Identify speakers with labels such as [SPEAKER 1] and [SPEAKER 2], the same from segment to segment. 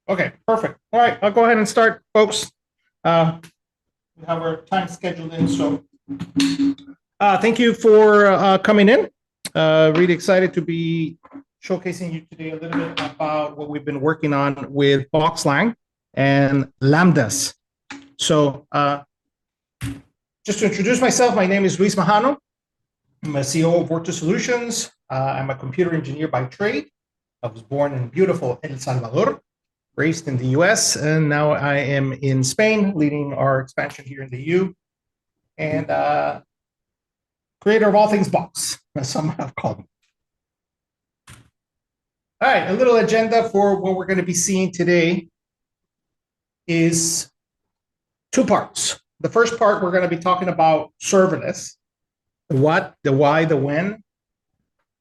[SPEAKER 1] Okay, perfect. All right, I'll go ahead and start, folks. We have our time scheduled in, so thank you for coming in. Really excited to be showcasing you today a little bit about what we've been working on with BoxLang and Lambdas. So just to introduce myself, my name is Luis Majano. I'm a CEO of Ortus Solutions. I'm a computer engineer by trade. I was born in beautiful El Salvador, raised in the US, and now I am in Spain, leading our expansion here in the EU, and creator of all things Box, as some have called me. All right, a little agenda for what we're going to be seeing today is two parts. The first part, we're going to be talking about serverless, the what, the why, the when,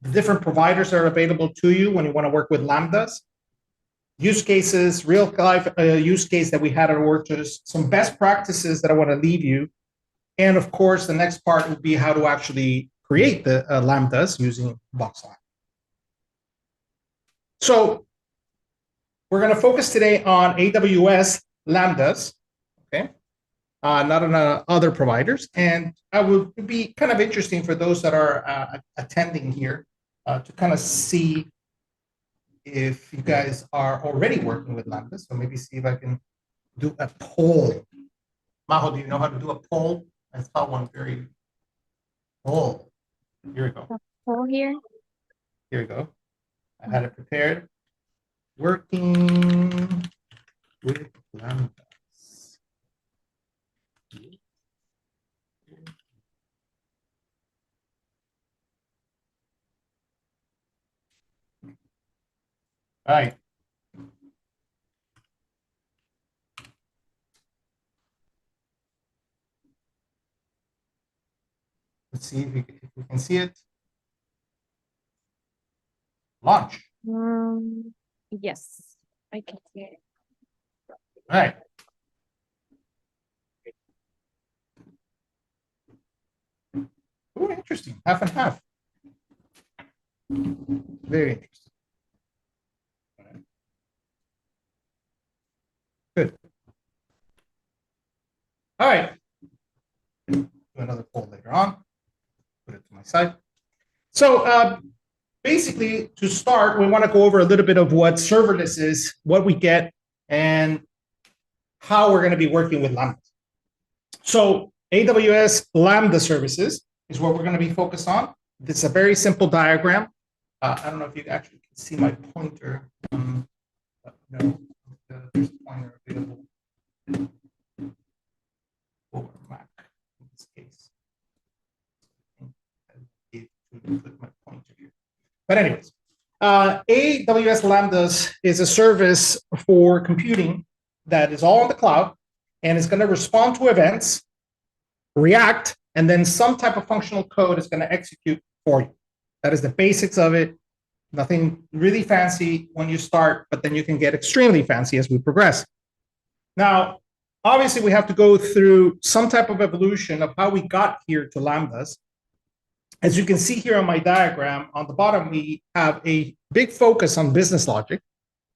[SPEAKER 1] the different providers that are available to you when you want to work with Lambdas, use cases, real life use case that we had at Ortus, some best practices that I want to leave you. And of course, the next part would be how to actually create the Lambdas using BoxLang. So we're going to focus today on AWS Lambdas, okay? Not on other providers. And I would be kind of interesting for those that are attending here to kind of see if you guys are already working with Lambdas. So maybe see if I can do a poll. Majo, do you know how to do a poll? I saw one very poll. Here we go.
[SPEAKER 2] Poll here.
[SPEAKER 1] Here we go. I had it prepared. Working with Lambdas. All right. Let's see if we can see it. Launch.
[SPEAKER 2] Yes, I can see it.
[SPEAKER 1] All right. Oh, interesting. Half and half. Very interesting. Good. All right. Do another poll later on. Put it to my side. So basically, to start, we want to go over a little bit of what serverless is, what we get, and how we're going to be working with Lambda. So AWS Lambda services is what we're going to be focused on. This is a very simple diagram. I don't know if you actually can see my pointer. No, there's a pointer available for Mac in this case. Click my pointer here. But anyways, AWS Lambdas is a service for computing that is all on the cloud and is going to respond to events, react, and then some type of functional code is going to execute for you. That is the basics of it. Nothing really fancy when you start, but then you can get extremely fancy as we progress. Now, obviously, we have to go through some type of evolution of how we got here to Lambdas. As you can see here on my diagram, on the bottom, we have a big focus on business logic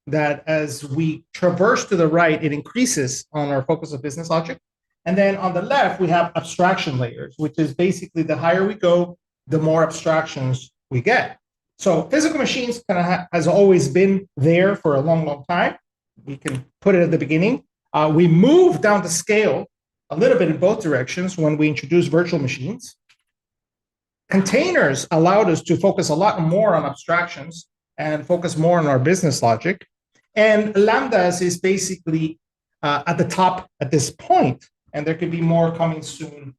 [SPEAKER 1] that as we traverse to the right, it increases on our focus of business logic. And then on the left, we have abstraction layers, which is basically the higher we go, the more abstractions we get. So physical machines kind of has always been there for a long, long time. We can put it at the beginning. We moved down the scale a little bit in both directions when we introduced virtual machines. Containers allowed us to focus a lot more on abstractions and focus more on our business logic. And Lambdas is basically at the top at this point, and there could be more coming soon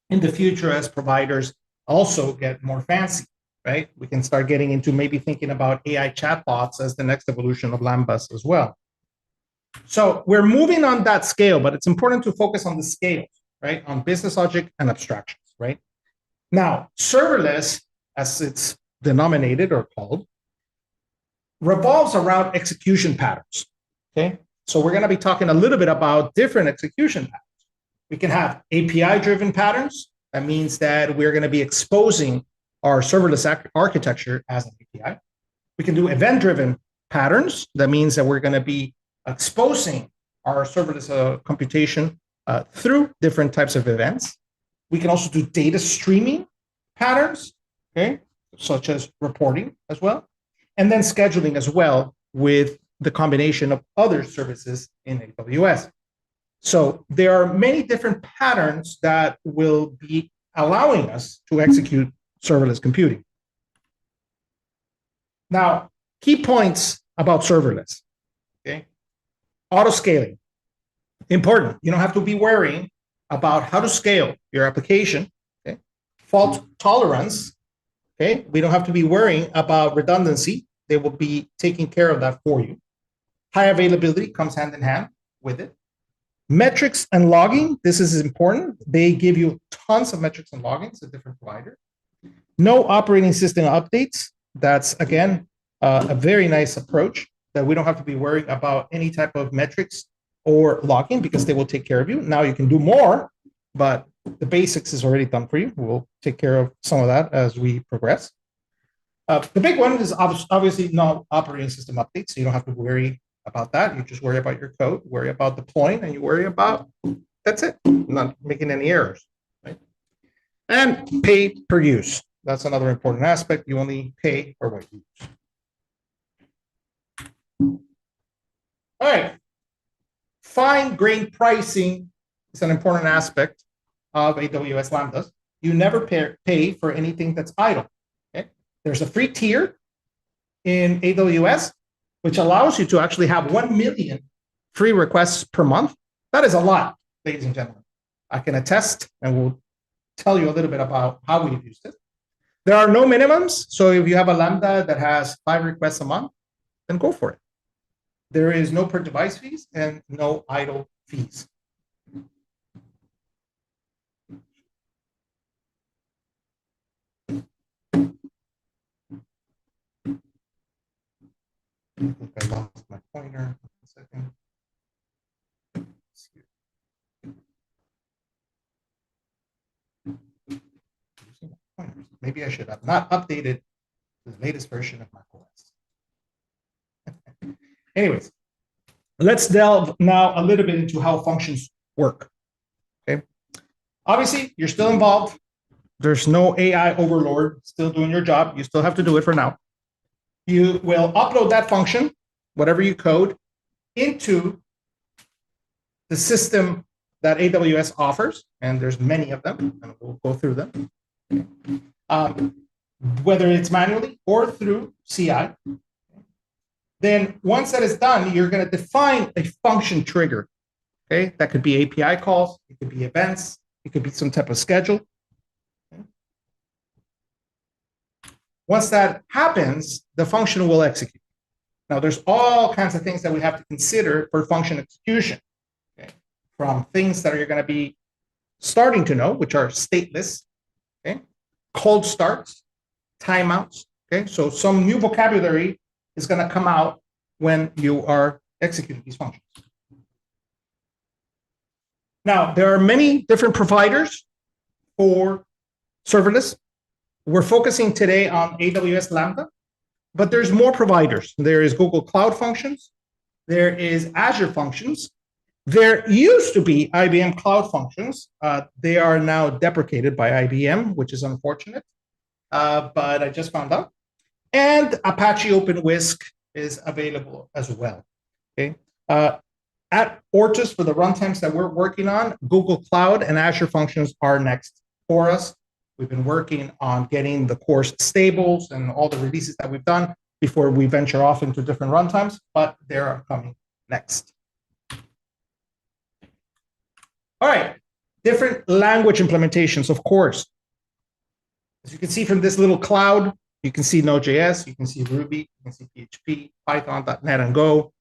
[SPEAKER 1] in the future as providers also get more fancy, right? We can start getting into maybe thinking about AI chatbots as the next evolution of Lambdas as well. So we're moving on that scale, but it's important to focus on the scales, right? On business logic and abstractions, right? Now, serverless, as it's denominated or called, revolves around execution patterns, okay? So we're going to be talking a little bit about different execution patterns. We can have API-driven patterns. That means that we're going to be exposing our serverless architecture as an API. We can do event-driven patterns. That means that we're going to be exposing our serverless computation through different types of events. We can also do data streaming patterns, okay, such as reporting as well, and then scheduling as well with the combination of other services in AWS. So there are many different patterns that will be allowing us to execute serverless computing. Now, key points about serverless, okay? Auto scaling, important. You don't have to be worrying about how to scale your application, okay? Fault tolerance, okay? We don't have to be worrying about redundancy. They will be taking care of that for you. High availability comes hand in hand with it. Metrics and logging, this is important. They give you tons of metrics and loggings, a different provider. No operating system updates. That's, again, a very nice approach that we don't have to be worried about any type of metrics or logging because they will take care of you. Now you can do more, but the basics is already done for you. We'll take care of some of that as we progress. The big one is obviously no operating system updates, so you don't have to worry about that. You just worry about your code, worry about deploying, and you worry about, that's it, not making any errors, right? And pay per use. That's another important aspect. You only pay for what you use. All right. Fine-grained pricing is an important aspect of AWS Lambdas. You never pay for anything that's idle. Okay? There's a free tier in AWS, which allows you to actually have 1 million free requests per month. That is a lot, ladies and gentlemen. I can attest, and we'll tell you a little bit about how we've used it. There are no minimums. So if you have a Lambda that has 5 requests a month, then go for it. There is no per device fees and no idle fees. I think I lost my pointer. 1 second. Maybe I should have not updated the latest version of macOS. Anyways, let's delve now a little bit into how functions work. Okay. Obviously, you're still involved. There's no AI overlord still doing your job. You still have to do it for now. You will upload that function, whatever you code, into the system that AWS offers, and there's many of them, and we'll go through them. Whether it's manually or through CI. Then once that is done, you're going to define a function trigger. Okay, that could be API calls, it could be events, it could be some type of schedule. Okay. Once that happens, the function will execute. Now, there's all kinds of things that we have to consider for function execution. Okay, from things that you're going to be starting to know, which are stateless, okay, cold starts, timeouts. Okay, so some new vocabulary is going to come out when you are executing these functions. Now, there are many different providers for serverless. We're focusing today on AWS Lambda, but there's more providers. There is Google Cloud Functions. There is Azure Functions. There used to be IBM Cloud Functions. They are now deprecated by IBM, which is unfortunate, but I just found out. And Apache OpenWhisk is available as well. Okay. At Ortus, for the runtimes that we're working on, Google Cloud and Azure Functions are next for us. We've been working on getting the course stables and all the releases that we've done before we venture off into different runtimes, but they are coming next. All right, different language implementations, of course. As you can see from this little cloud, you can see Node.js, you can see Ruby, you can see PHP, Python, .NET, and Go.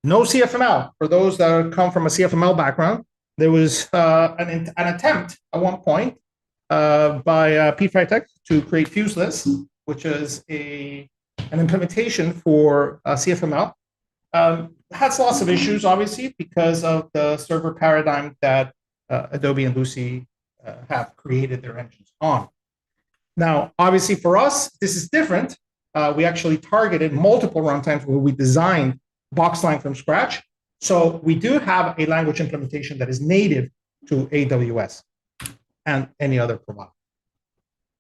[SPEAKER 1] No CFML. For those that come from a CFML background, there was an attempt at one point by Pete Freitag to create Fuseless, which is an implementation for CFML. Has lots of issues, obviously, because of the server paradigm that Adobe and Lucy have created their engines on. Now, obviously, for us, this is different. We actually targeted multiple runtimes where we designed BoxLang from scratch. So we do have a language implementation that is native to AWS and any other provider.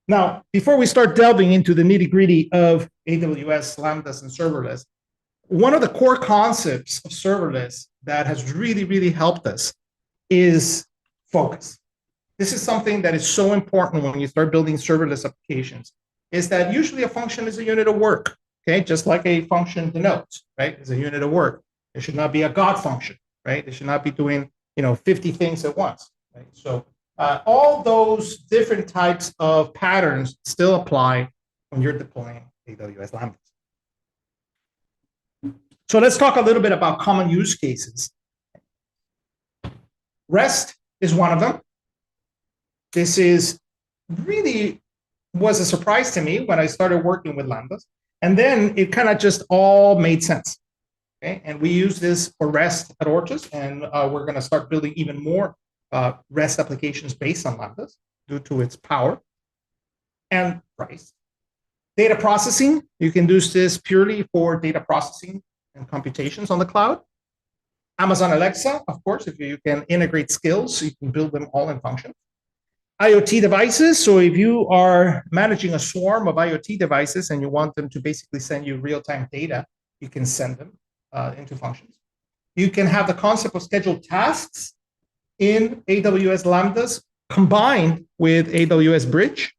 [SPEAKER 1] Now, before we start delving into the nitty-gritty of AWS Lambdas and serverless, one of the core concepts of serverless that has really, really helped us is focus. This is something that is so important when you start building serverless applications, is that usually a function is a unit of work, okay? Just like a function denotes, right? Is a unit of work. It should not be a God function, right? It should not be doing, 50 things at once, right? So all those different types of patterns still apply when you're deploying AWS Lambdas. So let's talk a little bit about common use cases. REST is one of them. This is really was a surprise to me when I started working with Lambdas. And then it kind of just all made sense. Okay? And we use this for REST at Ortus, and we're going to start building even more REST applications based on Lambdas due to its power and price. Data processing, you can use this purely for data processing and computations on the cloud. Amazon Alexa, of course, if you can integrate skills, you can build them all in functions. IoT devices, so if you are managing a swarm of IoT devices and you want them to basically send you real-time data, you can send them into functions. You can have the concept of scheduled tasks in AWS Lambdas combined with AWS Bridge,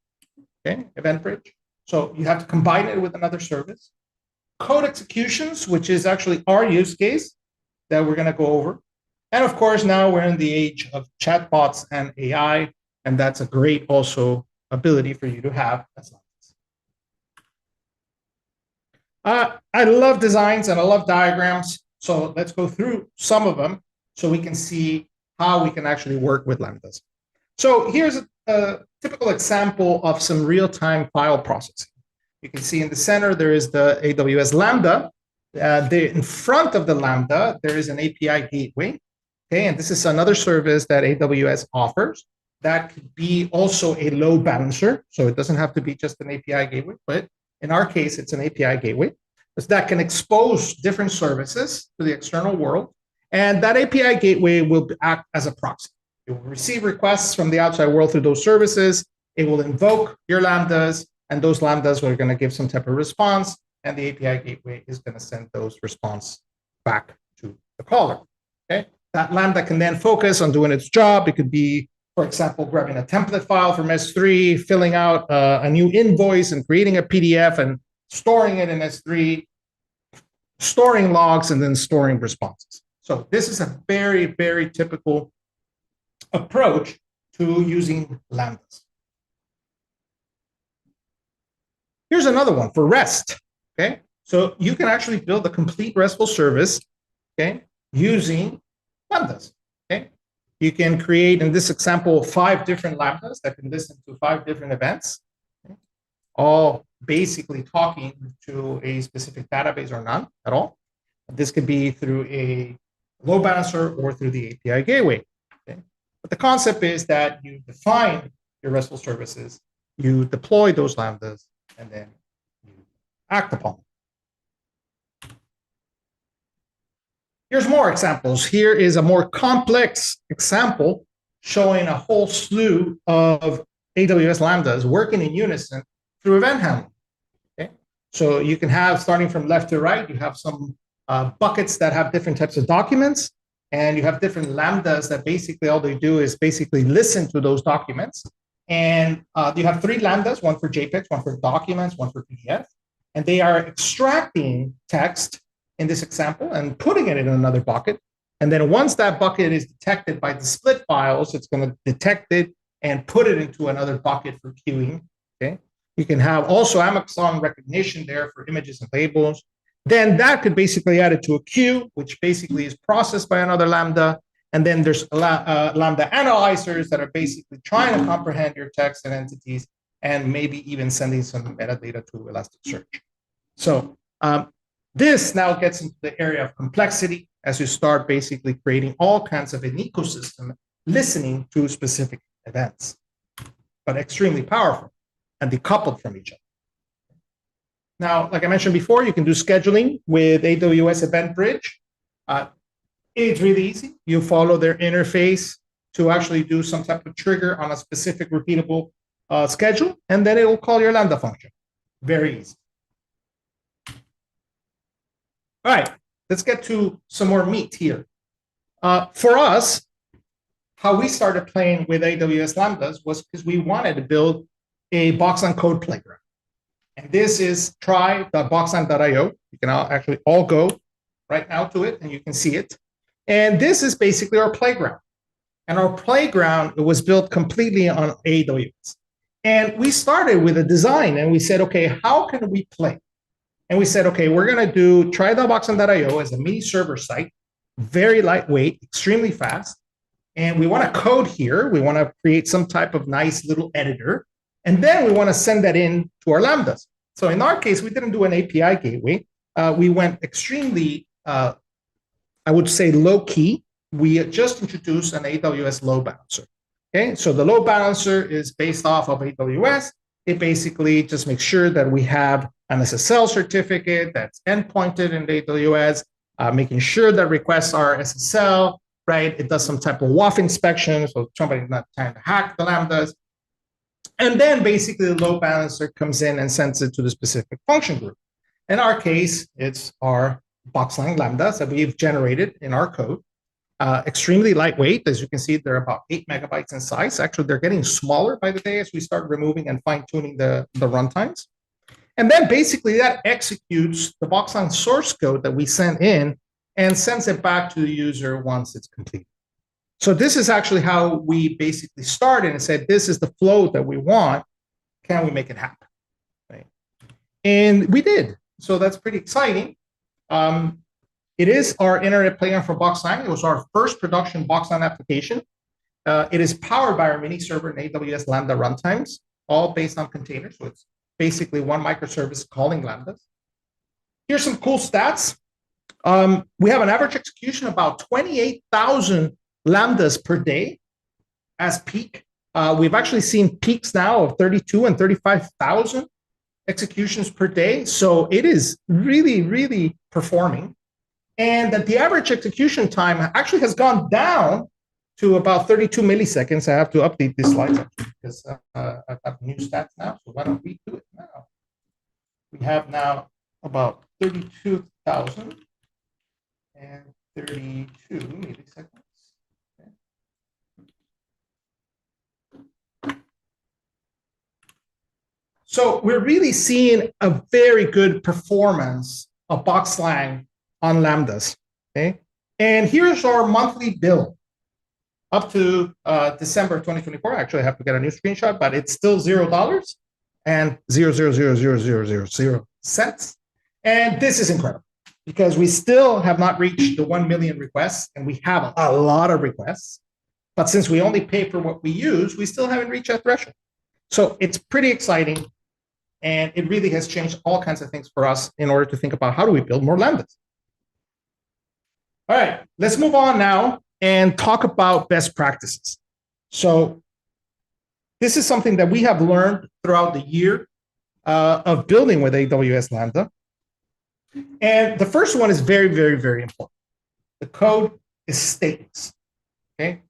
[SPEAKER 1] okay, Event Bridge. So you have to combine it with another service. Code executions, which is actually our use case that we're going to go over. And of course, now we're in the age of chatbots and AI, and that's a great also ability for you to have as Lambdas. I love designs and I love diagrams. So let's go through some of them so we can see how we can actually work with Lambdas. So here's a typical example of some real-time file processing. You can see in the center, there is the AWS Lambda. In front of the Lambda, there is an API gateway. Okay, and this is another service that AWS offers. That could be also a load balancer. So it doesn't have to be just an API gateway, but in our case, it's an API gateway. So that can expose different services to the external world. And that API gateway will act as a proxy. It will receive requests from the outside world through those services. It will invoke your Lambdas, and those Lambdas are going to give some type of response, and the API gateway is going to send those response back to the caller. Okay, that Lambda can then focus on doing its job. It could be, for example, grabbing a template file from S3, filling out a new invoice and creating a PDF and storing it in S3, storing logs, and then storing responses. So this is a very, very typical approach to using Lambdas. Here's another one for REST. Okay, so you can actually build a complete RESTful service, okay, using Lambdas. Okay, you can create, in this example, 5 different Lambdas that can listen to 5 different events, okay, all basically talking to a specific database or none at all. This could be through a load balancer or through the API gateway. Okay, but the concept is that you define your RESTful services, you deploy those Lambdas, and then you act upon them. Here's more examples. Here is a more complex example showing a whole slew of AWS Lambdas working in unison through event handling. Okay? So you can have, starting from left to right, you have some buckets that have different types of documents, and you have different Lambdas that basically all they do is basically listen to those documents. And you have 3 Lambdas, one for JPEGs, one for documents, one for PDF. And they are extracting text in this example and putting it in another bucket. And then once that bucket is detected by the split files, it's going to detect it and put it into another bucket for queuing. Okay. You can have also Amazon recognition there for images and labels. Then that could basically add it to a queue, which basically is processed by another Lambda. And then there's Lambda analyzers that are basically trying to comprehend your text and entities and maybe even sending some metadata to Elasticsearch. So this now gets into the area of complexity as you start basically creating all kinds of an ecosystem listening to specific events, but extremely powerful and decoupled from each other. Now, like I mentioned before, you can do scheduling with AWS Event Bridge. It's really easy. You follow their interface to actually do some type of trigger on a specific repeatable schedule, and then it will call your Lambda function. Very easy. All right, let's get to some more meat here. For us, how we started playing with AWS Lambdas was because we wanted to build a BoxLang code playground. And this is try.boxlang.io. You can actually all go right now to it, and you can see it. And this is basically our playground. And our playground was built completely on AWS. And we started with a design, and we said, okay, how can we play? And we said, okay, we're going to do try.boxlang.io as a mini server site, very lightweight, extremely fast. And we want to code here. We want to create some type of nice little editor. And then we want to send that in to our Lambdas. So in our case, we didn't do an API gateway. We went extremely, I would say, low key. We just introduced an AWS load balancer. Okay, so the load balancer is based off of AWS. It basically just makes sure that we have an SSL certificate that's endpointed in AWS, making sure that requests are SSL, right? It does some type of WAF inspection, so somebody's not trying to hack the Lambdas. And then basically the load balancer comes in and sends it to the specific function group. In our case, it's our BoxLang Lambdas that we've generated in our code. Extremely lightweight. As you can see, they're about 8 megabytes in size. Actually, they're getting smaller by the day as we start removing and fine-tuning the runtimes. And then basically that executes the BoxLang source code that we sent in and sends it back to the user once it's complete. So this is actually how we basically started and said, this is the flow that we want. Can we make it happen? Right? And we did. So that's pretty exciting. It is our internet playground for BoxLang. It was our first production BoxLang application. It is powered by our mini server and AWS Lambda runtimes, all based on containers. So it's basically one microservice calling Lambdas. Here's some cool stats. We have an average execution of about 28,000 Lambdas per day as peak. We've actually seen peaks now of 32 and 35,000 executions per day. So it is really, really performing. And that the average execution time actually has gone down to about 32 milliseconds. I have to update these slides actually because I have new stats now. So why don't we do it now? We have now about 32,000 and 32 milliseconds. Okay. So we're really seeing a very good performance of BoxLang on Lambdas, okay? And here's our monthly bill up to December 2024. Actually, I have to get a new screenshot, but it's still $0 and 0.0000000 cents. And this is incredible because we still have not reached the 1 million requests, and we have a lot of requests. But since we only pay for what we use, we still haven't reached that threshold. So it's pretty exciting, and it really has changed all kinds of things for us in order to think about how do we build more Lambdas. All right, let's move on now and talk about best practices. So this is something that we have learned throughout the year of building with AWS Lambda. And the first one is very, very, very important. The code is stateless, okay?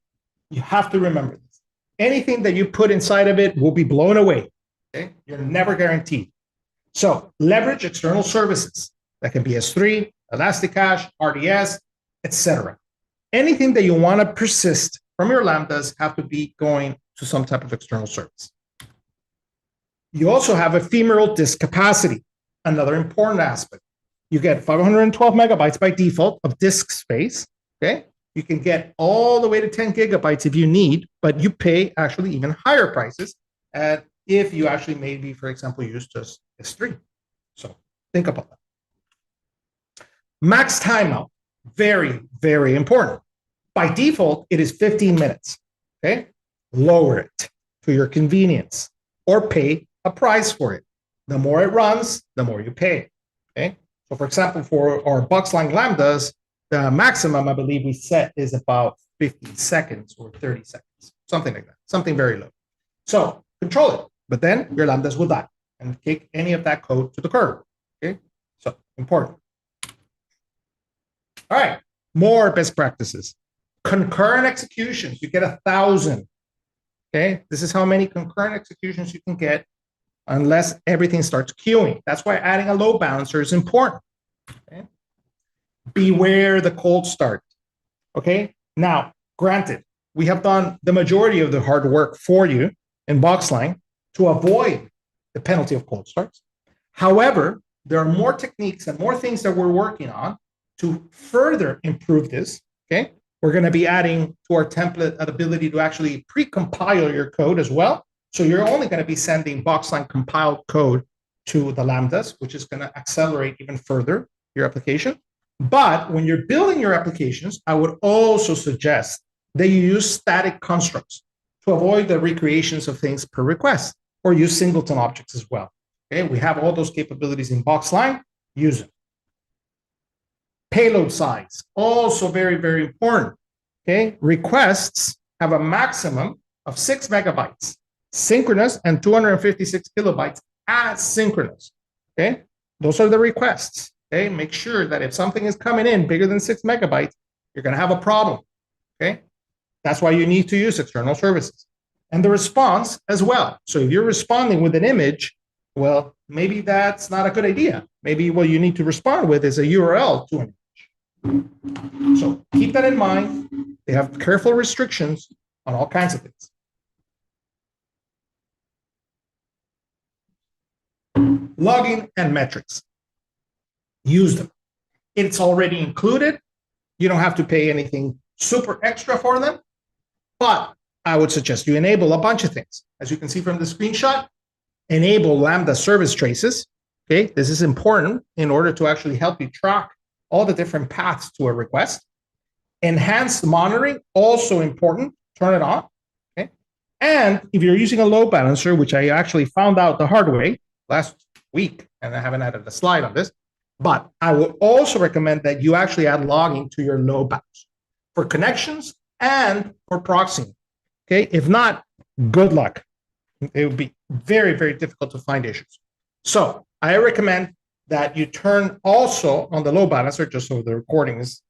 [SPEAKER 1] You have to remember this. Anything that you put inside of it will be blown away, okay? You're never guaranteed. So leverage external services. That can be S3, Elasticache, RDS, etc. Anything that you want to persist from your Lambdas have to be going to some type of external service. You also have ephemeral disk capacity, another important aspect. You get 512 megabytes by default of disk space, okay? You can get all the way to 10 gigabytes if you need, but you pay actually even higher prices if you actually maybe, for example, use just S3. So think about that. Max timeout. Very, very important. By default, it is 15 minutes, okay? Lower it to your convenience or pay a price for it. The more it runs, the more you pay, okay? So for example, for our BoxLang Lambdas, the maximum I believe we set is about 50 seconds or 30 seconds, something like that, something very low. So control it, but then your Lambdas will die and kick any of that code to the curb. Okay, so important. All right, more best practices. Concurrent executions, you get 1,000. Okay, this is how many concurrent executions you can get unless everything starts queuing. That's why adding a load balancer is important. Okay? Beware the cold start. Okay, now, granted, we have done the majority of the hard work for you in BoxLang to avoid the penalty of cold starts. However, there are more techniques and more things that we're working on to further improve this. Okay, we're going to be adding to our template an ability to actually pre-compile your code as well. So you're only going to be sending BoxLang compiled code to the Lambdas, which is going to accelerate even further your application. But when you're building your applications, I would also suggest that you use static constructs to avoid the recreations of things per request, or use singleton objects as well. Okay, we have all those capabilities in BoxLang. Use them. Payload size, also very, very important. Okay, requests have a maximum of 6 megabytes, synchronous, and 256 kilobytes asynchronous. Okay, those are the requests. Okay, make sure that if something is coming in bigger than 6 megabytes, you're going to have a problem. Okay, that's why you need to use external services. And the response as well. So if you're responding with an image, well, maybe that's not a good idea. Maybe what you need to respond with is a URL to an image. So keep that in mind. They have careful restrictions on all kinds of things. Logging and metrics. Use them. It's already included. You don't have to pay anything super extra for them, but I would suggest you enable a bunch of things. As you can see from the screenshot, enable Lambda service traces. Okay, this is important in order to actually help you track all the different paths to a request. Enhanced monitoring, also important, turn it on. Okay, and if you're using a load balancer, which I actually found out the hard way last week, and I haven't added a slide on this, but I would also recommend that you actually add logging to your load balancer for connections and for proxying. Okay, if not, good luck. It would be very, very difficult to find issues. So I recommend that you turn also on the load balancer, just so the recording is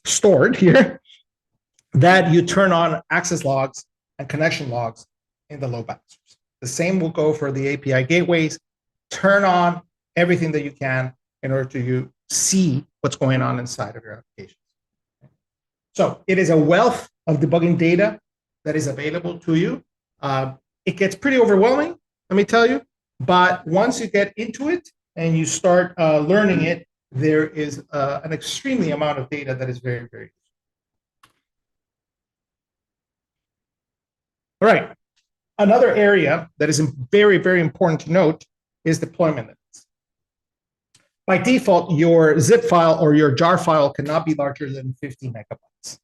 [SPEAKER 1] stored here, that you turn on access logs and connection logs in the load balancers. The same will go for the API gateways. Turn on everything that you can in order to see what's going on inside of your applications. So it is a wealth of debugging data that is available to you. It gets pretty overwhelming, let me tell you, but once you get into it and you start learning it, there is an extremely amount of data that is very, very useful. All right. Another area that is very, very important to note is deployment limits. By default, your zip file or your jar file cannot be larger than 50 megabytes.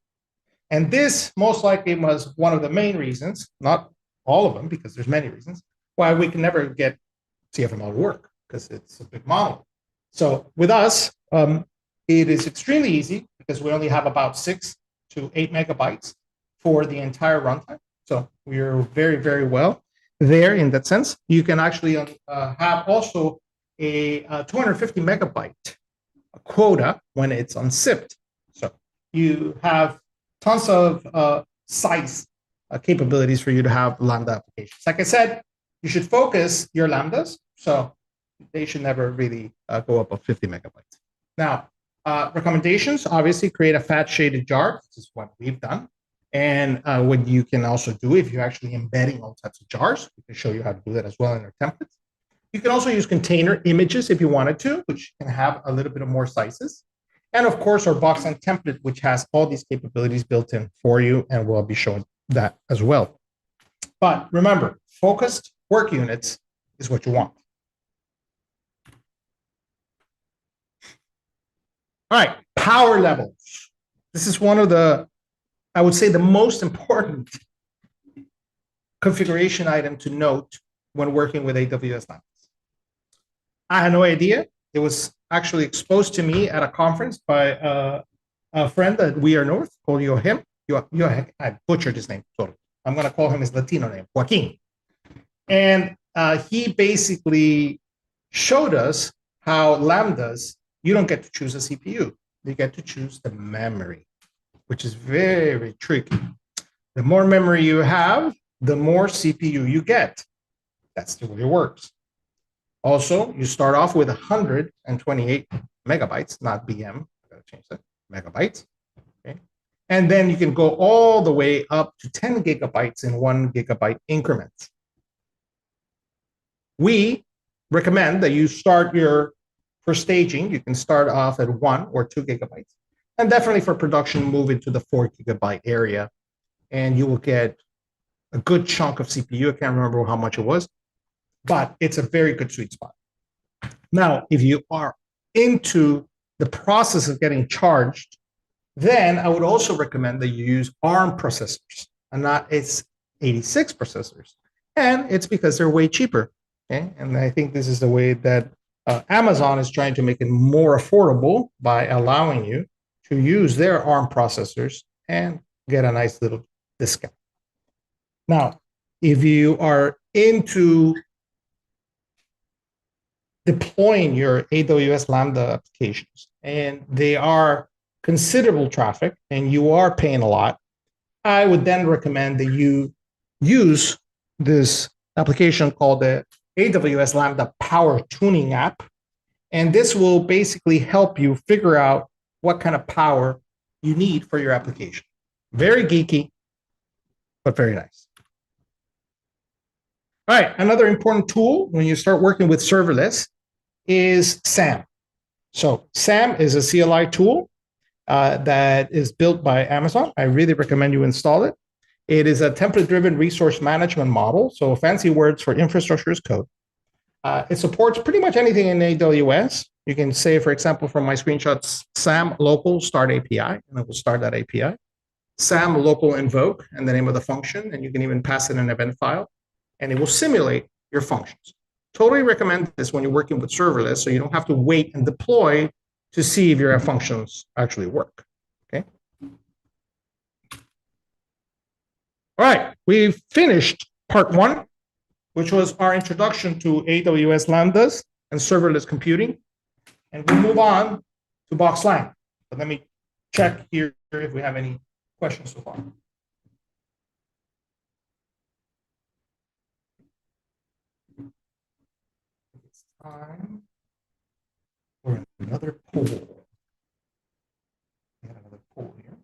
[SPEAKER 1] And this most likely was one of the main reasons, not all of them, because there's many reasons, why we can never get CFML to work, because it's a big model. So with us, it is extremely easy because we only have about 6 to 8 megabytes for the entire runtime. So we're very, very well there in that sense. You can actually have also a 250 megabyte quota when it's unzipped. So you have tons of size capabilities for you to have Lambda applications. Like I said, you should focus your Lambdas. So they should never really go up of 50 megabytes. Now, recommendations, obviously create a fat shaded jar. This is what we've done. And what you can also do if you're actually embedding all types of jars, we can show you how to do that as well in our templates. You can also use container images if you wanted to, which can have a little bit of more sizes. And of course, our BoxLang template, which has all these capabilities built in for you, and we'll be showing that as well. But remember, focused work units is what you want. All right, power levels. This is one of the, I would say, the most important configuration item to note when working with AWS Lambda. I had no idea. It was actually exposed to me at a conference by a friend that we are north called Joachim. I butchered his name totally. I'm going to call him his Latino name, Joaquin. And he basically showed us how Lambdas, you don't get to choose a CPU. You get to choose the memory, which is very tricky. The more memory you have, the more CPU you get. That's the way it works. Also, you start off with 128 megabytes, not BM. I gotta change that. Megabytes. Okay. And then you can go all the way up to 10 gigabytes in 1 gigabyte increments. We recommend that you start for staging, you can start off at 1 or 2 gigabytes. And definitely for production, move into the 4 gigabyte area. And you will get a good chunk of CPU. I can't remember how much it was, but it's a very good sweet spot. Now, if you are into the process of getting charged, then I would also recommend that you use ARM processors and not its 86 processors. And it's because they're way cheaper. Okay? And I think this is the way that Amazon is trying to make it more affordable by allowing you to use their ARM processors and get a nice little discount. Now, if you are into deploying your AWS Lambda applications and they are considerable traffic and you are paying a lot, I would then recommend that you use this application called the AWS Lambda Power Tuning app. And this will basically help you figure out what kind of power you need for your application. Very geeky, but very nice. All right, another important tool when you start working with serverless is SAM. So SAM is a CLI tool that is built by Amazon. I really recommend you install it. It is a template-driven resource management model. So fancy words for infrastructure as code. It supports pretty much anything in AWS. You can say, for example, from my screenshots, SAM local start API, and it will start that API. SAM local invoke and the name of the function, and you can even pass it an event file, and it will simulate your functions. Totally recommend this when you're working with serverless, so you don't have to wait and deploy to see if your functions actually work. Okay. All right, we've finished part 1, which was our introduction to AWS Lambdas and serverless computing. And we'll move on to BoxLang. But let me check here if we have any questions so far. It's time for another poll. We have another poll here.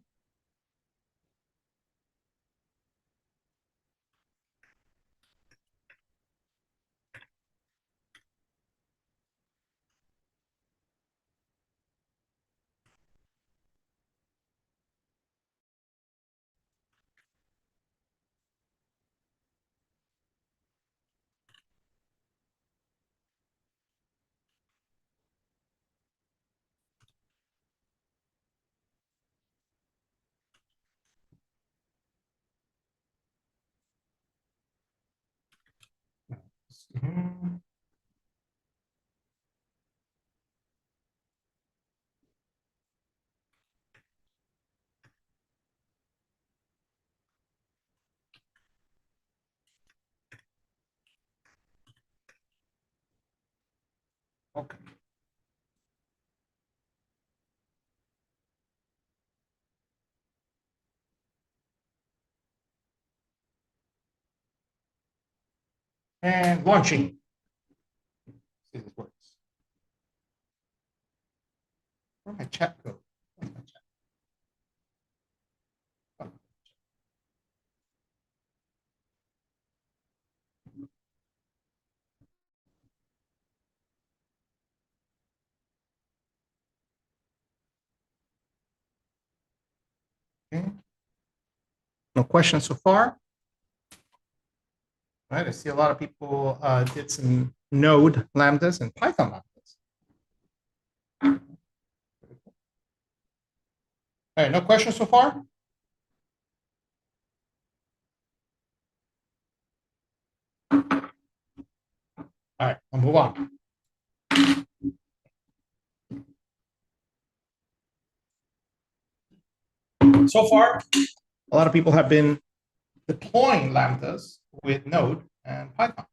[SPEAKER 1] Okay. And launching. See if this works. Where'd my chat go? Where's my chat? Oh. Okay. No questions so far. All right, I see a lot of people did some Node lambdas and Python lambdas. All right, no questions so far? All right, I'll move on. So far, a lot of people have been deploying lambdas with Node and Python.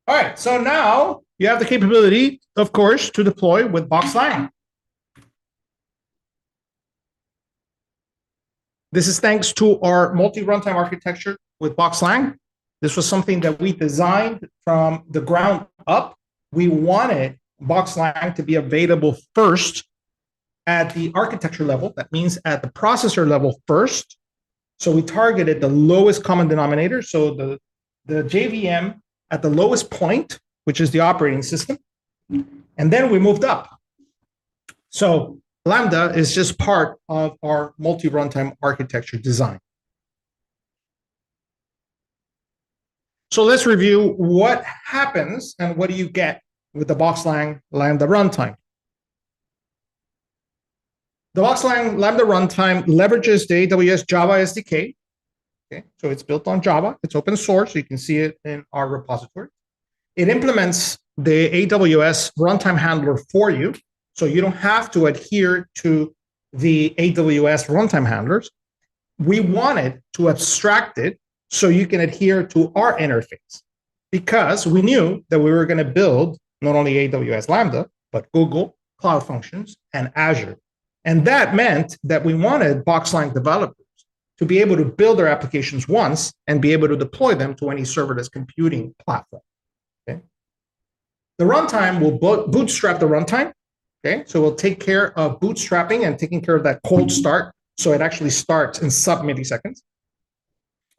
[SPEAKER 1] All right, so now you have the capability, of course, to deploy with BoxLang. This is thanks to our multi-runtime architecture with BoxLang. This was something that we designed from the ground up. We wanted BoxLang to be available first at the architecture level. That means at the processor level first. So we targeted the lowest common denominator. So the JVM at the lowest point, which is the operating system. And then we moved up. So Lambda is just part of our multi-runtime architecture design. So let's review what happens and what do you get with the BoxLang Lambda runtime. The BoxLang Lambda runtime leverages the AWS Java SDK. Okay, so it's built on Java. It's open source. So you can see it in our repository. It implements the AWS runtime handler for you. So you don't have to adhere to the AWS runtime handlers. We wanted to abstract it so you can adhere to our interface, because we knew that we were going to build not only AWS Lambda, but Google, Cloud Functions, and Azure. And that meant that we wanted BoxLang developers to be able to build their applications once and be able to deploy them to any serverless computing platform. Okay? The runtime will bootstrap the runtime. Okay, so we'll take care of bootstrapping and taking care of that cold start, so it actually starts in sub-milliseconds.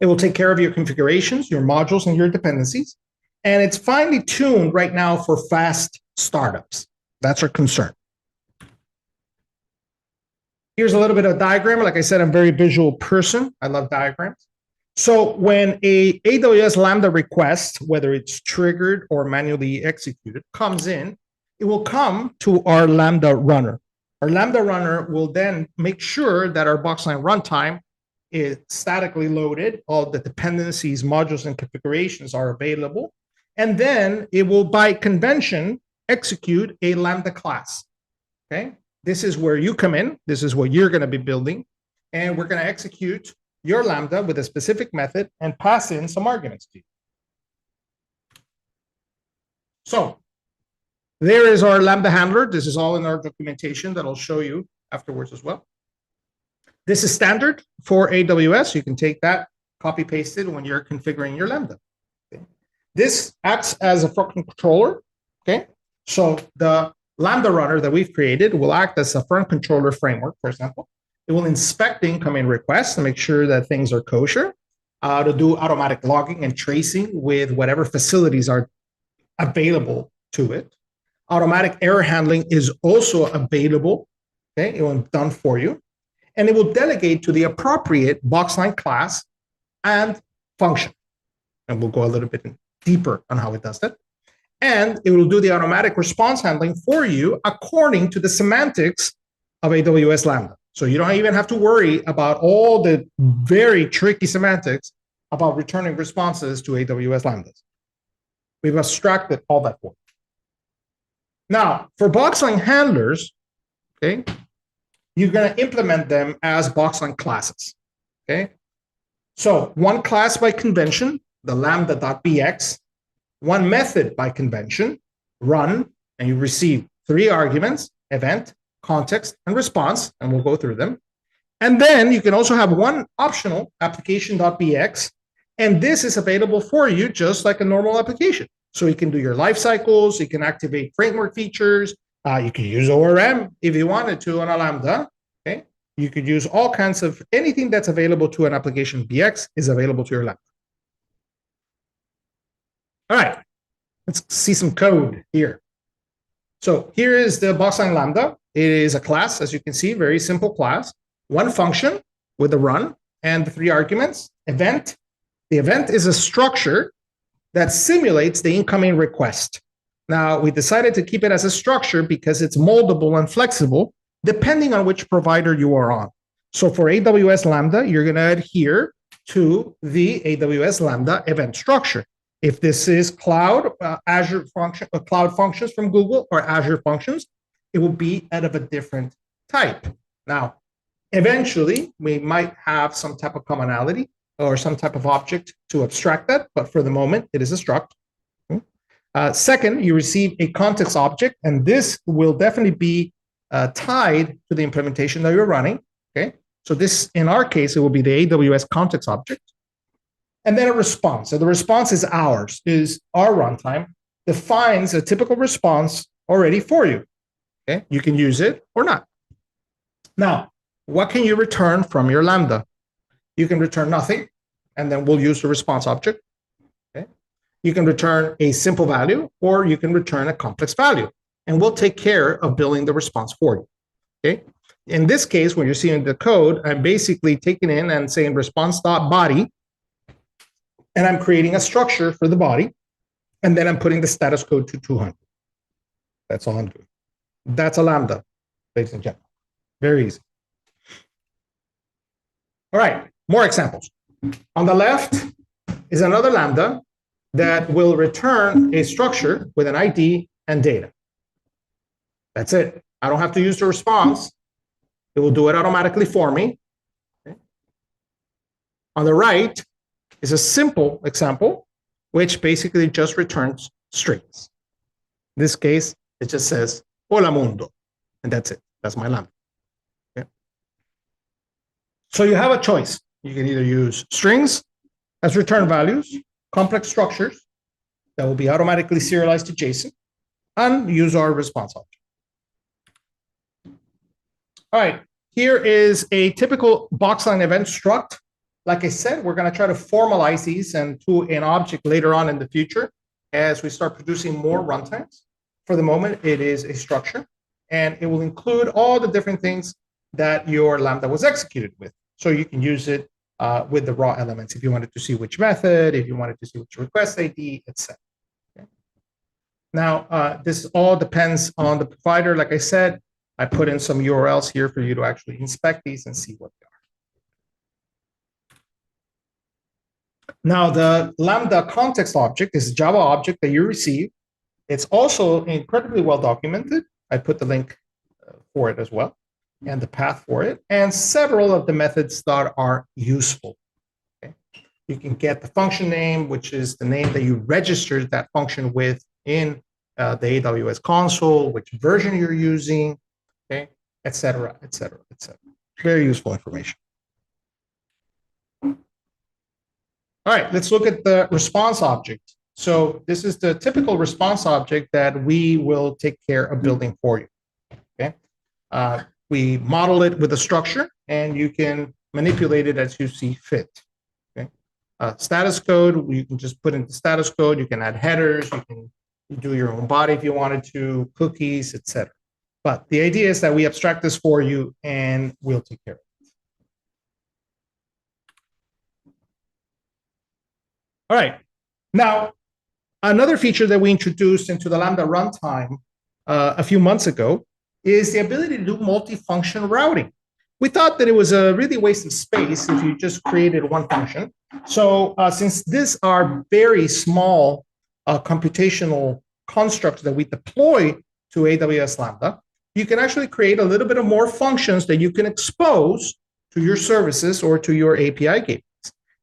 [SPEAKER 1] It will take care of your configurations, your modules, and your dependencies. And it's finely tuned right now for fast startups. That's our concern. Here's a little bit of a diagram. Like I said, I'm a very visual person. I love diagrams. So when a AWS Lambda request, whether it's triggered or manually executed, comes in, it will come to our Lambda runner. Our Lambda runner will then make sure that our BoxLang runtime is statically loaded. All the dependencies, modules, and configurations are available. And then it will, by convention, execute a Lambda class. Okay, this is where you come in. This is what you're going to be building. And we're going to execute your Lambda with a specific method and pass in some arguments to you. So there is our Lambda handler. This is all in our documentation that I'll show you afterwards as well. This is standard for AWS. You can take that, copy paste it when you're configuring your Lambda. Okay. This acts as a front controller. Okay, so the Lambda runner that we've created will act as a front controller framework, for example. It will inspect incoming requests to make sure that things are kosher, to do automatic logging and tracing with whatever facilities are available to it. Automatic error handling is also available. Okay, it will be done for you. And it will delegate to the appropriate BoxLang class and function. And we'll go a little bit deeper on how it does that. And it will do the automatic response handling for you according to the semantics of AWS Lambda. So you don't even have to worry about all the very tricky semantics about returning responses to AWS Lambdas. We've abstracted all that for you. Now, for BoxLang handlers, okay, you're going to implement them as BoxLang classes. Okay, so one class by convention, the lambda.bx, one method by convention, run, and you receive 3 arguments: event, context, and response, and we'll go through them. And then you can also have one optional application.bx, and this is available for you just like a normal application. So you can do your life cycles, you can activate framework features, you can use ORM if you wanted to on a Lambda. Okay, you could use all kinds of anything that's available to an application BX is available to your Lambda. All right, let's see some code here. So here is the BoxLang Lambda. It is a class, as you can see, very simple class. One function with a run and the 3 arguments. Event. The event is a structure that simulates the incoming request. Now, we decided to keep it as a structure because it's moldable and flexible depending on which provider you are on. So for AWS Lambda, you're going to adhere to the AWS Lambda event structure. If this is cloud, Azure function, cloud functions from Google or Azure functions, it will be out of a different type. Now, eventually, we might have some type of commonality or some type of object to abstract that, but for the moment, it is a struct. Second, you receive a context object, and this will definitely be tied to the implementation that you're running. Okay, so this, in our case, it will be the AWS context object. And then a response. So the response is ours, is our runtime, defines a typical response already for you. Okay, you can use it or not. Now, what can you return from your Lambda? You can return nothing, and then we'll use the response object. Okay, you can return a simple value, or you can return a complex value, and we'll take care of building the response for you. Okay, in this case, when you're seeing the code, I'm basically taking in and saying response.body, and I'm creating a structure for the body, and then I'm putting the status code to 200. That's all I'm doing. That's a Lambda, ladies and gentlemen. Very easy. All right, more examples. On the left is another Lambda that will return a structure with an ID and data. That's it. I don't have to use the response. It will do it automatically for me. Okay. On the right is a simple example, which basically just returns strings. In this case, it just says, hola mundo, and that's it. That's my Lambda. Okay. So you have a choice. You can either use strings as return values, complex structures that will be automatically serialized to JSON, and use our response object. All right, here is a typical BoxLang event struct. Like I said, we're going to try to formalize these into an object later on in the future as we start producing more runtimes. For the moment, it is a structure, and it will include all the different things that your Lambda was executed with. So you can use it with the raw elements if you wanted to see which method, if you wanted to see which request ID, etc. Okay. Now, this all depends on the provider. Like I said, I put in some URLs here for you to actually inspect these and see what they are. Now, the Lambda context object is a Java object that you receive. It's also incredibly well documented. I put the link for it as well, and the path for it, and several of the methods that are useful. Okay. You can get the function name, which is the name that you registered that function with in the AWS console, which version you're using, okay, et cetera, et cetera, et cetera. Very useful information. All right, let's look at the response object. So this is the typical response object that we will take care of building for you. Okay, we model it with a structure, and you can manipulate it as you see fit. Okay, status code, you can just put in the status code. You can add headers. You can do your own body if you wanted to, cookies, etc. But the idea is that we abstract this for you, and we'll take care of it. All right. Now, another feature that we introduced into the Lambda runtime a few months ago is the ability to do multi-function routing. We thought that it was a really waste of space if you just created one function. So since these are very small computational constructs that we deploy to AWS Lambda, you can actually create a little bit of more functions that you can expose to your services or to your API gateways.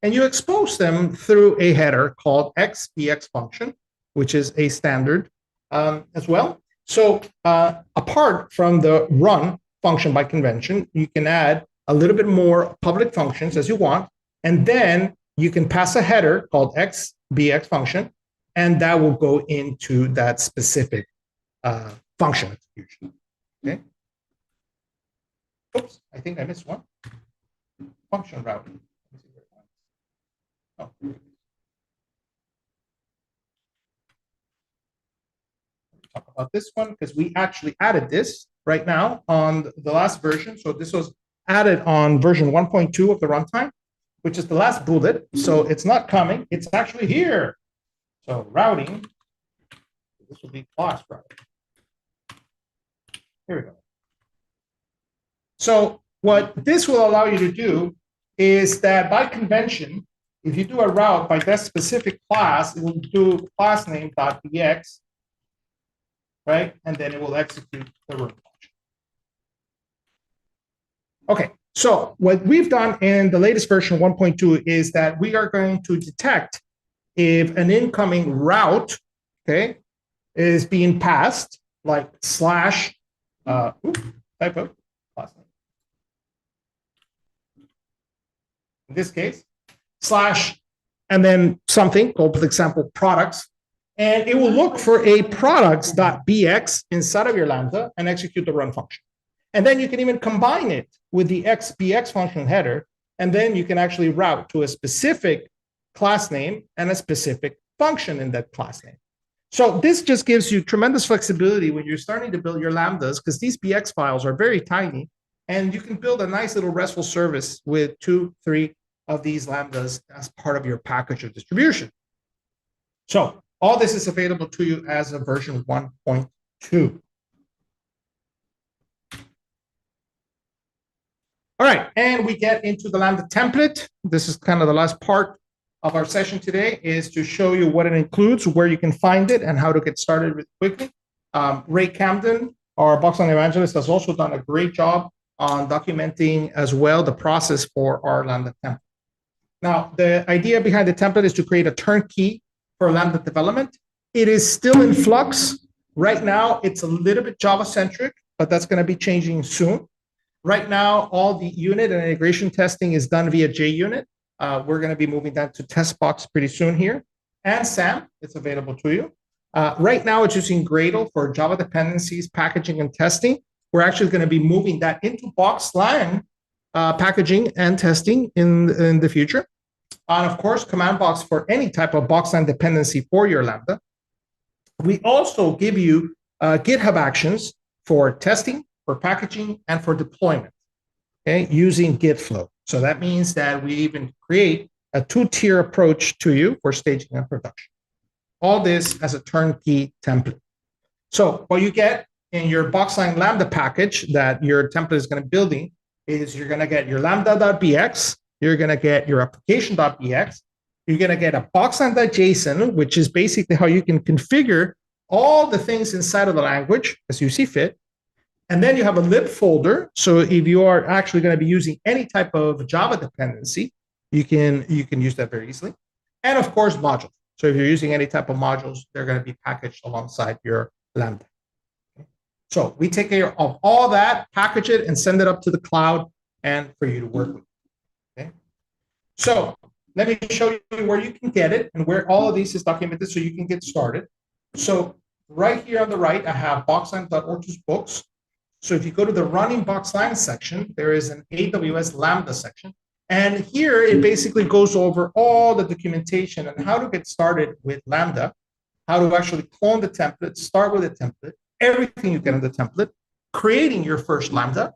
[SPEAKER 1] And you expose them through a header called xbx function, which is a standard as well. So apart from the run function by convention, you can add a little bit more public functions as you want, and then you can pass a header called xbx function, and that will go into that specific function execution. Okay. Oops, I think I missed one. Function routing. Oh. Talk about this one because we actually added this right now on the last version. So this was added on version 1.2 of the runtime, which is the last bullet. So it's not coming, it's actually here. So routing, this will be class routing. Here we go. So what this will allow you to do is that by convention, if you do a route by that specific class, it will do class name.bx, right? And then it will execute the root function. Okay, so what we've done in the latest version 1.2 is that we are going to detect if an incoming route okay, is being passed like slash, typo, class name. In this case, slash, and then something called, for example, products. And it will look for a products.bx inside of your Lambda and execute the run function. And then you can even combine it with the xbx function header, and then you can actually route to a specific class name and a specific function in that class name. So this just gives you tremendous flexibility when you're starting to build your Lambdas, because these BX files are very tiny, and you can build a nice little RESTful service with 2, 3 of these Lambdas as part of your package of distribution. So all this is available to you as a version 1.2. All right, and we get into the Lambda template. This is kind of the last part of our session today, is to show you what it includes, where you can find it, and how to get started with quickly. Ray Camden, our BoxLang evangelist, has also done a great job on documenting as well the process for our Lambda template. Now, the idea behind the template is to create a turnkey for Lambda development. It is still in flux. Right now, it's a little bit Java-centric, but that's going to be changing soon. Right now, all the unit and integration testing is done via JUnit. We're going to be moving that to TestBox pretty soon here. And SAM, it's available to you. Right now, it's using Gradle for Java dependencies, packaging, and testing. We're actually going to be moving that into BoxLang packaging and testing in the future. And of course, command box for any type of BoxLang dependency for your Lambda. We also give you GitHub actions for testing, for packaging, and for deployment, okay, using Git flow. So that means that we even create a 2-tier approach to you for staging and production. All this as a turnkey template. So what you get in your BoxLang Lambda package that your template is going to be building is you're going to get your lambda.bx, you're going to get your application.bx, you're going to get a BoxLang.json, which is basically how you can configure all the things inside of the language as you see fit. And then you have a lib folder. So if you are actually going to be using any type of Java dependency, you can use that very easily. And of course, modules. So if you're using any type of modules, they're going to be packaged alongside your Lambda. Okay. So we take care of all that, package it, and send it up to the cloud and for you to work with. Okay. So let me show you where you can get it and where all of this is documented so you can get started. So right here on the right, I have BoxLang.Ortus books. So if you go to the running BoxLang section, there is an AWS Lambda section. And here it basically goes over all the documentation and how to get started with Lambda, how to actually clone the template, start with a template, everything you get in the template, creating your first Lambda,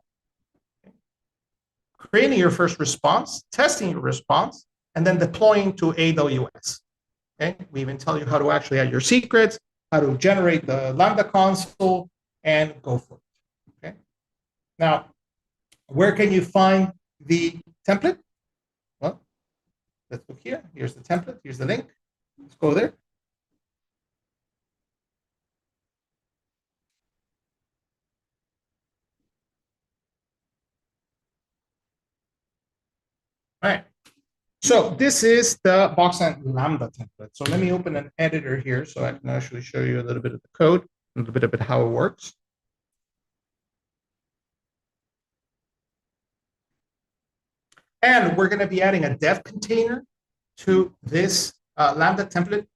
[SPEAKER 1] creating your first response, testing your response, and then deploying to AWS. Okay? We even tell you how to actually add your secrets, how to generate the Lambda console, and go for it. Okay. Now, where can you find the template? Well, let's look here. Here's the template. Here's the link. Let's go there. All right. So this is the BoxLang Lambda template. So let me open an editor here so I can actually show you a little bit of the code, a little bit of how it works. And we're going to be adding a dev container to this Lambda template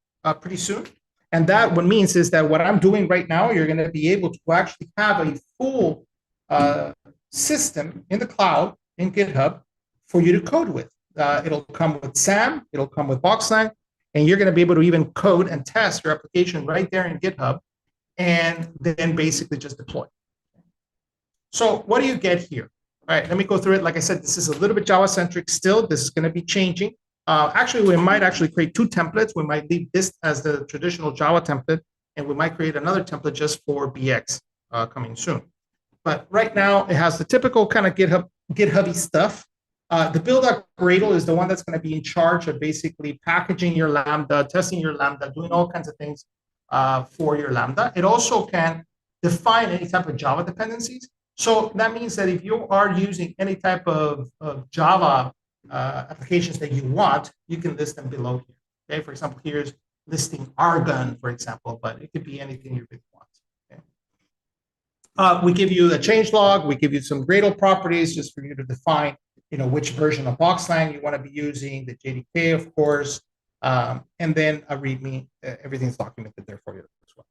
[SPEAKER 1] pretty soon. And that what means is that what I'm doing right now, you're going to be able to actually have a full system in the cloud in GitHub for you to code with. It'll come with SAM, it'll come with BoxLang, and you're going to be able to even code and test your application right there in GitHub, and then basically just deploy. So what do you get here? All right, let me go through it. Like I said, this is a little bit Java-centric still. This is going to be changing. Actually, we might actually create 2 templates. We might leave this as the traditional Java template, and we might create another template just for BX coming soon. But right now, it has the typical kind of GitHub-y stuff. The build.Gradle is the one that's going to be in charge of basically packaging your Lambda, testing your Lambda, doing all kinds of things for your Lambda. It also can define any type of Java dependencies. So that means that if you are using any type of Java applications that you want, you can list them below here. Okay, for example, here's listing Argon, for example, but it could be anything you really want. We give you a change log. We give you some Gradle properties just for you to define, which version of BoxLang you want to be using, the JDK, of course, and then a README. Everything's documented there for you as well.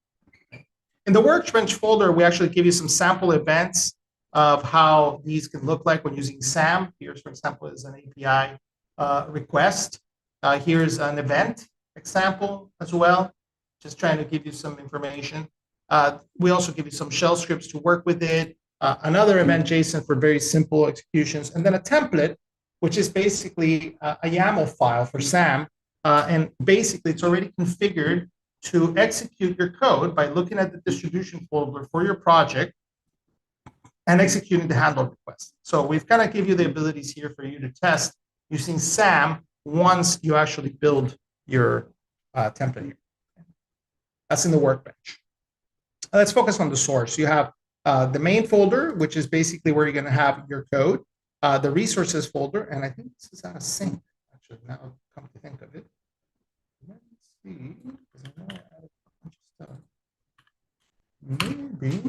[SPEAKER 1] In the Workbench folder, we actually give you some sample events of how these can look like when using SAM. Here's, for example, is an API request. Here's an event example as well, just trying to give you some information. We also give you some shell scripts to work with it, another event JSON for very simple executions, and then a template, which is basically a YAML file for SAM. And basically, it's already configured to execute your code by looking at the distribution folder for your project and executing the handle request. So we've kind of give you the abilities here for you to test using SAM once you actually build your template here. That's in the Workbench. Let's focus on the source. You have the main folder, which is basically where you're going to have your code, the resources folder, and I think this is out of sync, actually, now come to think of it. Let's see, because I know I added a bunch of stuff. Maybe.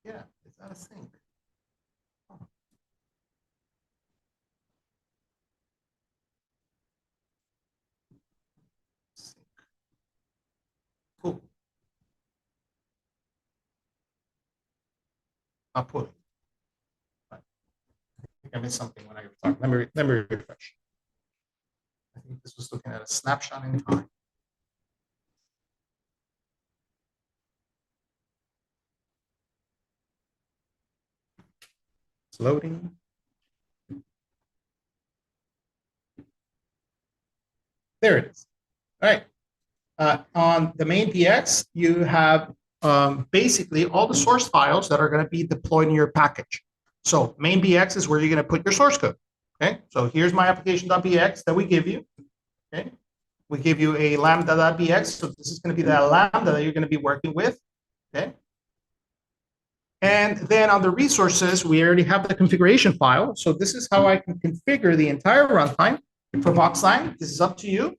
[SPEAKER 1] Yeah, it's out of sync. Cool. I'll pull it. Right. I think I missed something when I was talking. Let me refresh. I think this was looking at a snapshot in time. It's loading. There it is. All right. On the main PX, you have basically all the source files that are going to be deployed in your package. So main BX is where you're going to put your source code. Okay. So here's my application.bx that we give you. Okay. We give you a lambda.bx. So this is going to be that lambda that you're going to be working with. Okay. And then on the resources, we already have the configuration file. So this is how I can configure the entire runtime for BoxLang. This is up to you.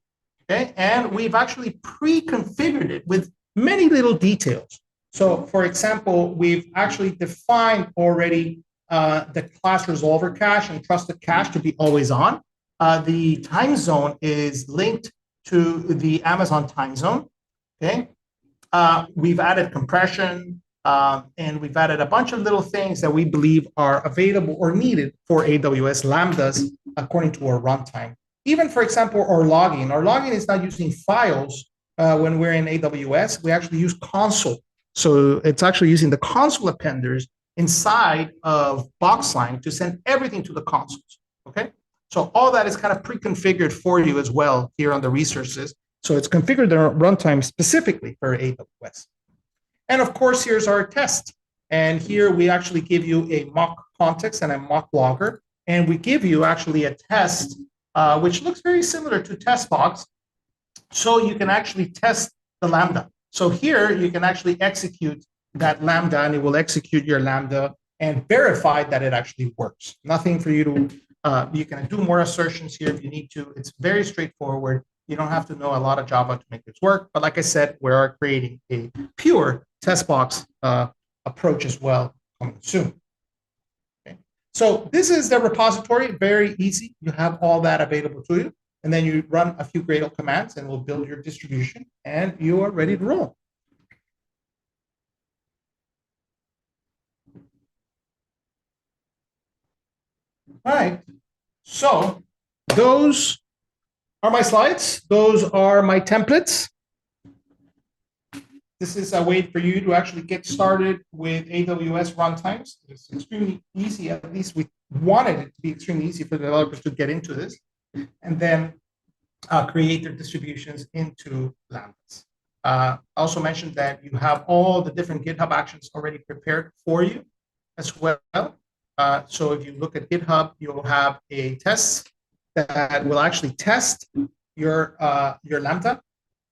[SPEAKER 1] Okay. And we've actually pre-configured it with many little details. So for example, we've actually defined already the class resolver cache and trusted cache to be always on. The time zone is linked to the Amazon time zone. Okay. We've added compression, and we've added a bunch of little things that we believe are available or needed for AWS Lambdas according to our runtime. Even, for example, our logging. Our logging is not using files when we're in AWS. We actually use console. So it's actually using the console appenders inside of BoxLang to send everything to the consoles. Okay. So all that is kind of pre-configured for you as well here on the resources. So it's configured the runtime specifically for AWS. And of course, here's our test. And here we actually give you a mock context and a mock logger. And we give you actually a test, which looks very similar to TestBox. So you can actually test the Lambda. So here you can actually execute that Lambda and it will execute your Lambda and verify that it actually works. Nothing for you to, you can do more assertions here if you need to. It's very straightforward. You don't have to know a lot of Java to make this work. But like I said, we are creating a pure TestBox approach as well coming soon. Okay. So this is the repository, very easy. You have all that available to you. And then you run a few Gradle commands and we'll build your distribution and you are ready to roll. All right. So those are my slides. Those are my templates. This is a way for you to actually get started with AWS runtimes. It's extremely easy. At least we wanted it to be extremely easy for the developers to get into this and then create their distributions into Lambdas. I also mentioned that you have all the different GitHub actions already prepared for you as well. So if you look at GitHub, you'll have a test that will actually test your Lambda.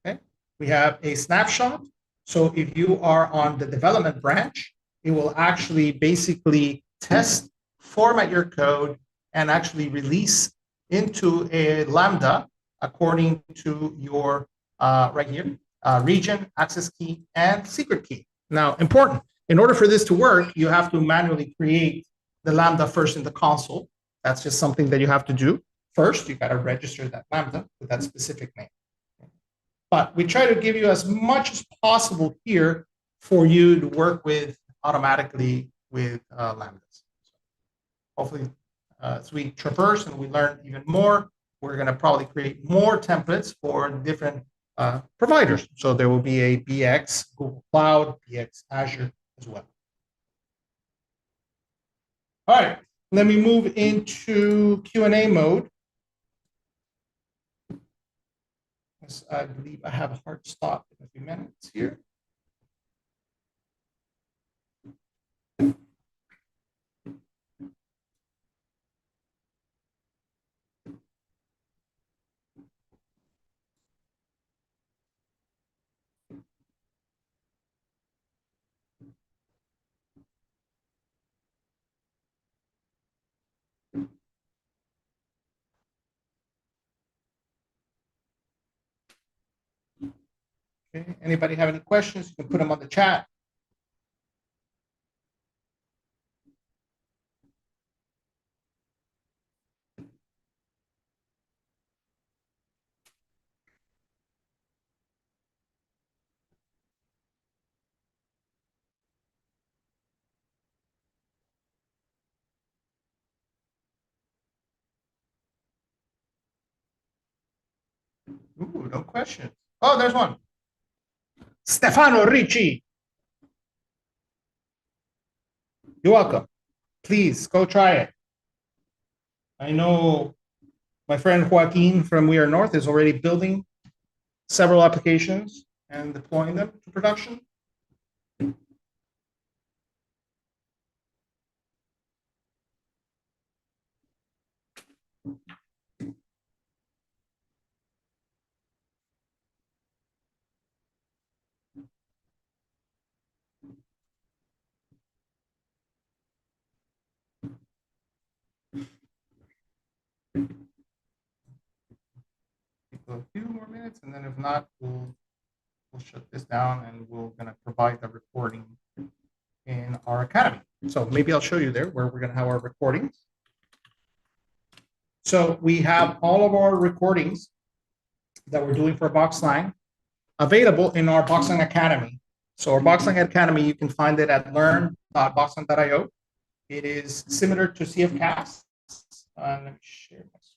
[SPEAKER 1] Okay. We have a snapshot. So if you are on the development branch, it will actually basically test, format your code, and actually release into a Lambda according to your right here, region, access key, and secret key. Now, important, in order for this to work, you have to manually create the Lambda first in the console. That's just something that you have to do. First, you got to register that Lambda with that specific name. But we try to give you as much as possible here for you to work with automatically with Lambdas. Hopefully, as we traverse and we learn even more, we're going to probably create more templates for different providers. So there will be a BX Google Cloud, BX Azure as well. All right, let me move into Q&A mode. I believe I have a hard stop in a few minutes here. Okay. Anybody have any questions? You can put them on the chat. Ooh, no questions. Oh, there's one. Stefano Ricci. You're welcome. Please go try it. I know my friend Joaquin from We Are North is already building several applications and deploying them to production. A few more minutes, and then if not, we'll shut this down and we're going to provide the recording in our academy. So maybe I'll show you there where we're going to have our recordings. So we have all of our recordings that we're doing for BoxLang available in our BoxLang Academy. So our BoxLang Academy, you can find it at learn.boxlang.io. It is similar to CFCast. Let me share my screen.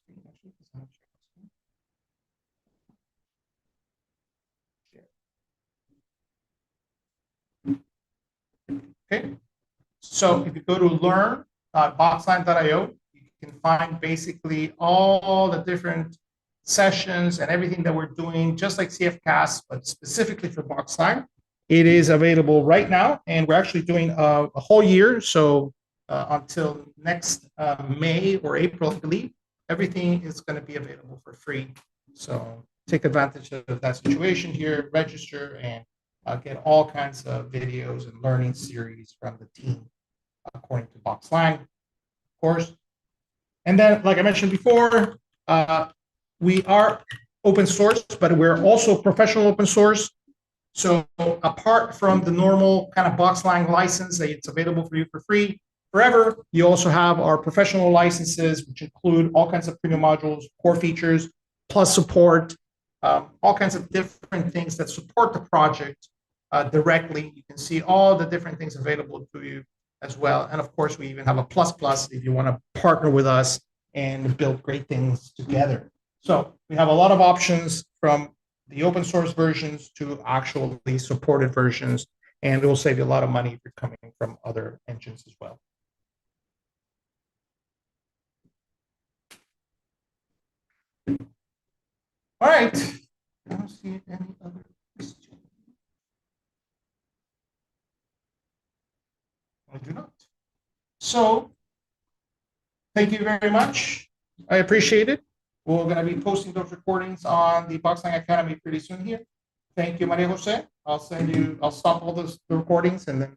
[SPEAKER 1] Okay, so if you go to learn.boxlang.io, you can find basically all the different sessions and everything that we're doing, just like CFCast, but specifically for BoxLang. It is available right now, and we're actually doing a whole year. So until next May or April, I believe, everything is going to be available for free. So take advantage of that situation here, register, and get all kinds of videos and learning series from the team according to BoxLang, of course. And then, like I mentioned before, we are open source, but we're also professional open source. So apart from the normal kind of BoxLang license that it's available for you for free forever, you also have our professional licenses, which include all kinds of premium modules, core features, plus support, all kinds of different things that support the project directly. You can see all the different things available to you as well. And of course, we even have a plus if you want to partner with us and build great things together. So we have a lot of options from the open source versions to actually supported versions, and it will save you a lot of money if you're coming from other engines as well. All right. I don't see any other questions. I do not. So thank you very much. I appreciate it. We're going to be posting those recordings on the BoxLang Academy pretty soon here. Thank you, Maria Jose. I'll stop all the recordings and then